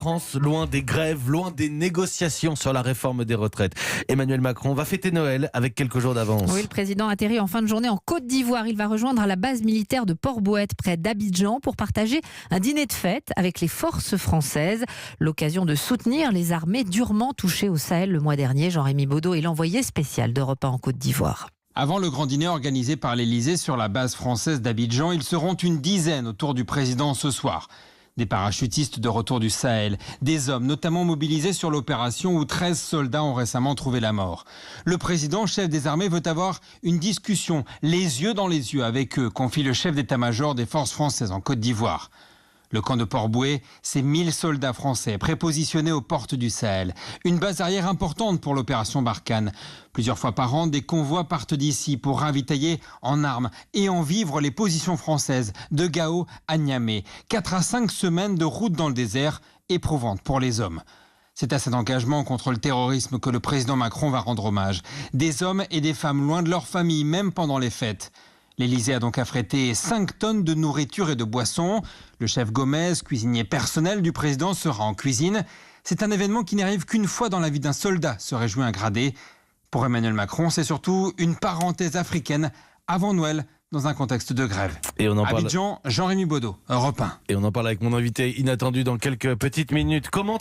France, loin des grèves, loin des négociations sur la réforme des retraites. Emmanuel Macron va fêter Noël avec quelques jours d'avance. Oui, le président atterrit en fin de journée en Côte d'Ivoire. Il va rejoindre la base militaire de Port-Bouët, près d'Abidjan, pour partager un dîner de fête avec les forces françaises. L'occasion de soutenir les armées durement touchées au Sahel le mois dernier. Jean-Rémy Baudot est l'envoyé spécial d'Europe 1 en Côte d'Ivoire. Avant le grand dîner organisé par l'Élysée sur la base française d'Abidjan, ils seront une dizaine autour du président ce soir. Des parachutistes de retour du Sahel, des hommes notamment mobilisés sur l'opération où 13 soldats ont récemment trouvé la mort. Le président, chef des armées, veut avoir une discussion, les yeux dans les yeux avec eux, confie le chef d'état-major des forces françaises en Côte d'Ivoire. Le camp de Port-Bouët, c'est 1000 soldats français prépositionnés aux portes du Sahel. Une base arrière importante pour l'opération Barkhane. Plusieurs fois par an, des convois partent d'ici pour ravitailler en armes et en vivres les positions françaises de Gao à Niamey. 4 à 5 semaines de route dans le désert, éprouvantes pour les hommes. C'est à cet engagement contre le terrorisme que le président Macron va rendre hommage. Des hommes et des femmes loin de leur famille, même pendant les fêtes. L'Élysée a donc affrété 5 tonnes de nourriture et de boissons. Le chef Gomez, cuisinier personnel du président, sera en cuisine. C'est un événement qui n'arrive qu'une fois dans la vie d'un soldat, se réjouit un gradé. Pour Emmanuel Macron, c'est surtout une parenthèse africaine avant Noël, dans un contexte de grève. Et on en parle. Abidjan, Jean-Rémy Baudot, Europe 1. Et on en parle avec mon invité inattendu dans quelques petites minutes. Comment